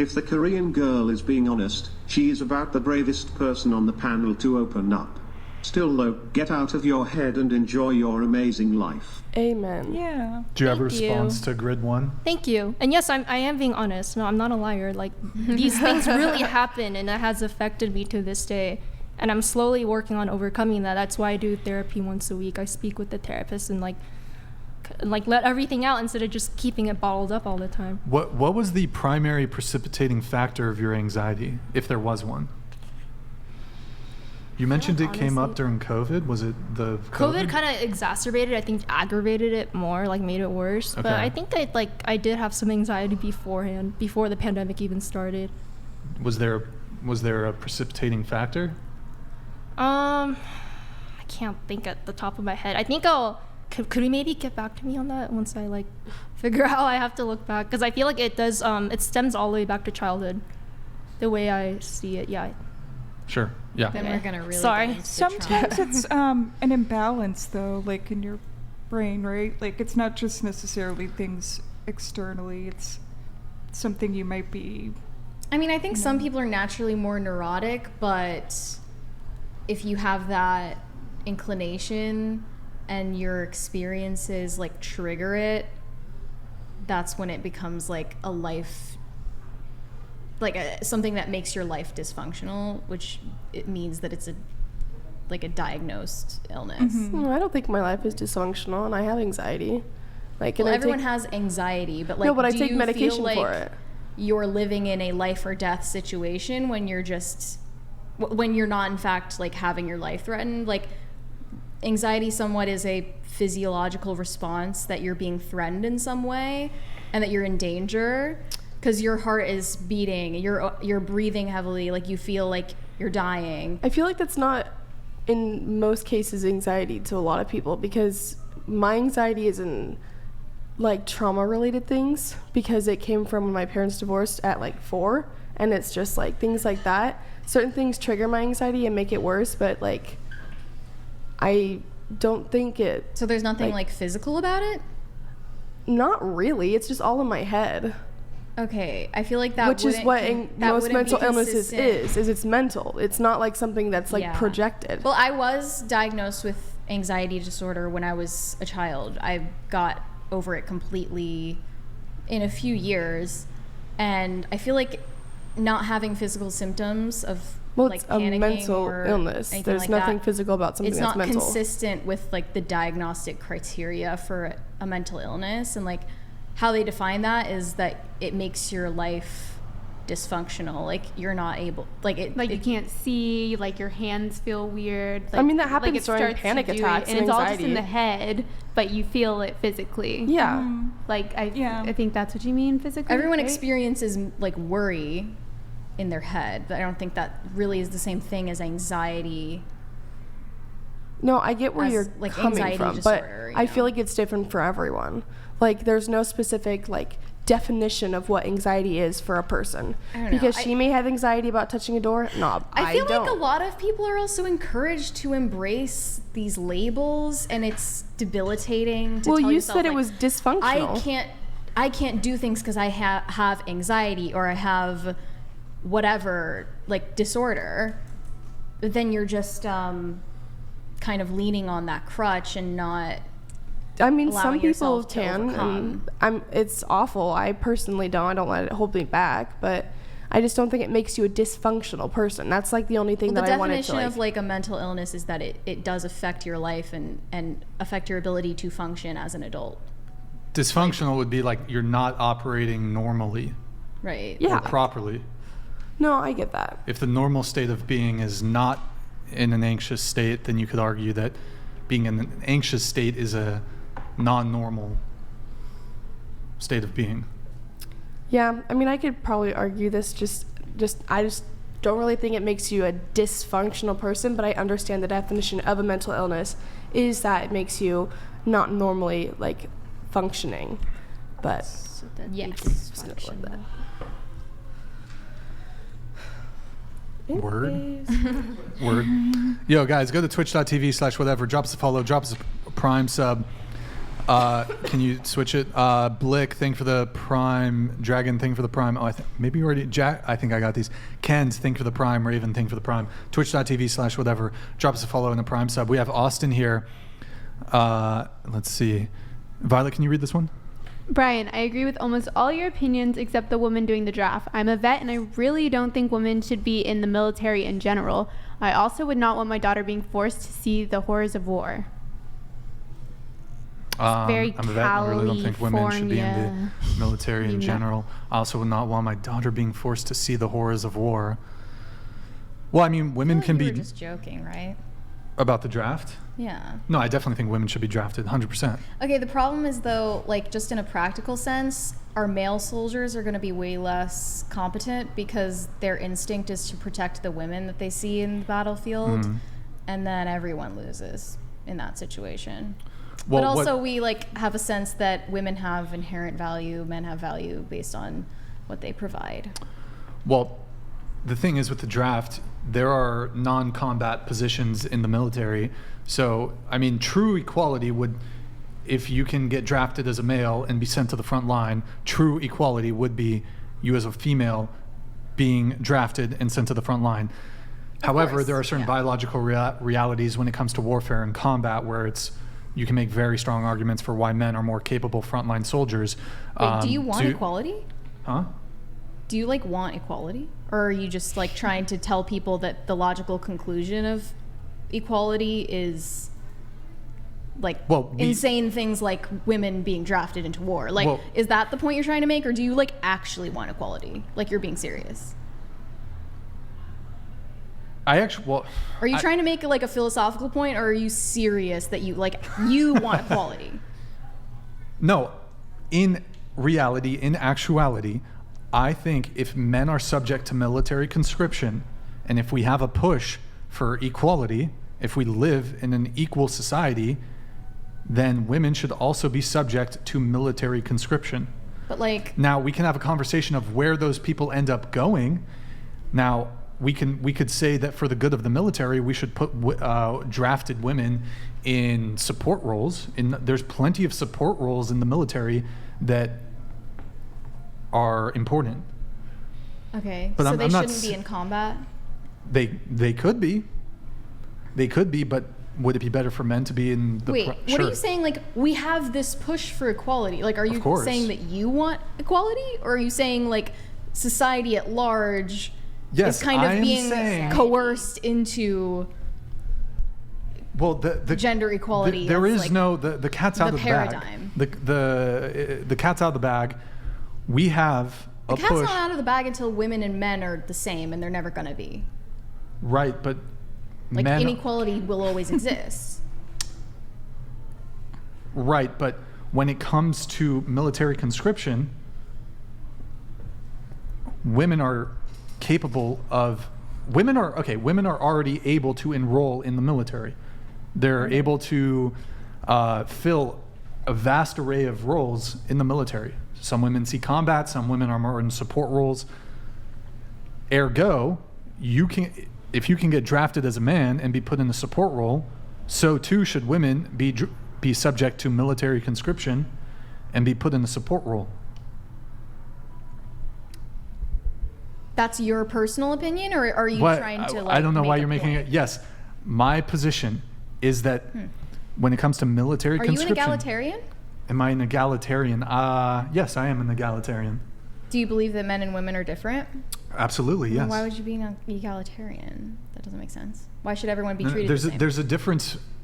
If the Korean girl is being honest, she is about the bravest person on the panel to open up. Still though, get out of your head and enjoy your amazing life. Amen. Yeah. Do you have a Thank you. response to grid 1? Thank you. And yes, I am being honest. No, I'm not a liar. Like, these things really happen, and that has affected me to this day. And I'm slowly working on overcoming that. That's why I do therapy once a week. I speak with the therapist and like let everything out instead of just keeping it bottled up all the time. What was the primary precipitating factor of your anxiety, if there was one? You mentioned it came up during COVID. Was it the COVID kind of exacerbated, I think aggravated it more, like made it worse. Okay. But I think that I did have some anxiety beforehand, before the pandemic even started. Was there a precipitating factor? I can't think at the top of my head. I think could we maybe get back to me on that once I figure out? I have to look back because I feel like it does. It stems all the way back to childhood, the way I see it. Yeah. Sure. Yeah. Then we're gonna really. Sorry. Get into Sometimes it's an imbalance though, like in your brain, right? Like it's not just necessarily things externally. It's something you might be. I mean, I think some people are naturally more neurotic, but if you have that inclination and your experiences trigger it, that's when it becomes a life, something that makes your life dysfunctional, which it means that it's a diagnosed illness. Mm-hmm. I don't think my life is dysfunctional, and I have anxiety. Well, everyone has anxiety, but no, but I do take you medication feel for it. You're living in a life or death situation when you're not in fact having your life threatened. Anxiety somewhat is a physiological response that you're being threatened in some way and that you're in danger because your heart is beating, you're breathing heavily, you feel like you're dying. I feel like that's not in most cases anxiety to a lot of people, because my anxiety is in trauma related things, because it came from when my parents divorced at 4, and it's just things like that. Certain things trigger my anxiety and make it worse, but I don't think it. So there's nothing physical about it? Not really. It's just all in my head. Okay, I feel like that which is what most mental illnesses is it's mental. It's not something that's projected. Well, I was diagnosed with anxiety disorder when I was a child. I got over it completely in a few years, and I feel like not having physical symptoms of it's a mental illness. There's nothing physical about something that's mental. It's not consistent with the diagnostic criteria for a mental illness, and how they define that is that it makes your life dysfunctional. You're not able, you can't see, your hands feel weird. I mean, that happens during panic attacks and anxiety. It's all just in the head, but you feel it physically. Yeah. I think that's what you mean physically. Everyone right? experiences worry in their head, but I don't think that really is the same thing as anxiety. No, I get where you're coming from, disorder, but I feel like it's different for everyone. There's no specific definition of what anxiety is for a person. I don't know. Because she may have anxiety about touching a door. No, I feel don't. like a lot of people are also encouraged to embrace these labels, and it's debilitating to tell you yourself, said it was dysfunctional. I can't do things because I have anxiety, or I have whatever disorder. But then you're just kind of leaning on that crutch and not. I mean, some people to can, and it's awful. I personally don't. I don't let it hold me back, but I just don't think it makes you a dysfunctional person. That's the only thing that I wanted to. The definition of a mental illness is that it does affect your life and affect your ability to function as an adult. Dysfunctional would be you're not operating normally. Right. Yeah. Or properly. No, I get that. If the normal state of being is not in an anxious state, then you could argue that being in an anxious state is a non-normal state of being. Yeah, I mean, I could probably argue this. I just don't really think it makes you a dysfunctional person, but I understand the definition of a mental illness is that it makes you not normally functioning. But yes, Word. Yo, guys, go to twitch.tv/whatever. Drop us a follow. Drop us a Prime sub. Can you switch it? Blick, thing for the Prime. Dragon, thing for the Prime. Oh, maybe you already. Jack, I think I got these. Ken's, thing for the Prime. Raven, thing for the Prime. Twitch.tv/whatever. Drop us a follow and a Prime sub. We have Austin here. Let's see. Violet, can you read this one? Brian, I agree with almost all your opinions except the woman doing the draft. I'm a vet and I really don't think women should be in the military in general. I also would not want my daughter being forced to see the horrors of war. Very I'm a vet and I really don't think women should be in California. the military in No. general. I also would not want my daughter being forced to see the horrors of war. Well, I mean, women can you be were just joking, right? about the draft. Yeah. No, I definitely think women should be drafted 100%. Okay, the problem is though, like just in a practical sense, our male soldiers are going to be way less competent because their instinct is to protect the women that they see in the battlefield, and then everyone loses in that situation. Well, but also we like have a sense that women have inherent value, men have value based on what they provide. Well, the thing is with the draft, there are non-combat positions in the military. So, I mean, true equality would, if you can get drafted as a male and be sent to the front line, true equality would be you as a female being drafted and sent to the front line. However, course, there are certain yeah. biological realities when it comes to warfare and combat where you can make very strong arguments for why men are more capable frontline soldiers. Wait, do you want equality? Huh? Do you like want equality? Or are you just like trying to tell people that the logical conclusion of equality is like insane things like women being drafted into war? Like, is that the point you're trying to make? Or do you like actually want equality? Like you're being serious? Are you trying to make like a philosophical point, or are you serious that you want equality? No, in reality, in actuality, I think if men are subject to military conscription, and if we have a push for equality, if we live in an equal society, then women should also be subject to military conscription. But like, now we can have a conversation of where those people end up going. Now we could say that for the good of the military, we should put drafted women in support roles. There's plenty of support roles in the military that are important. okay, But so I'm they not shouldn't be in combat? They could be. They could be, but would it be better for men to be in the Wait, what are you saying? Like, we have this push for equality. Like, are you course. saying that you want equality? Or are you saying, like, society at large Yes, is kind I of am being saying- coerced into Well, the gender equality? there as, is like, no the cat's out the of the paradigm. bag. The cat's out of the bag. We have The a cat's push. not out of the bag until women and men are the same, and they're never going to be. Right, but Like, men. inequality will always exist. Right, but when it comes to military conscription, women are capable of. Women are already able to enroll in the military. They're able to fill a vast array of roles in the military. Some women see combat, some women are more in support roles. Ergo, if you can get drafted as a man and be put in a support role, so too should women be subject to military conscription and be put in a support role. That's your personal opinion, or are you trying to, like, I don't know make why a you're making point? it. Yes, my position is that when it comes to military Are you an conscription, egalitarian? am I an egalitarian? Yes, I am an egalitarian. Do you believe that men and women are different? Absolutely, yes. Why would you be an egalitarian? That doesn't make sense. Why should everyone be treated the same? There's a difference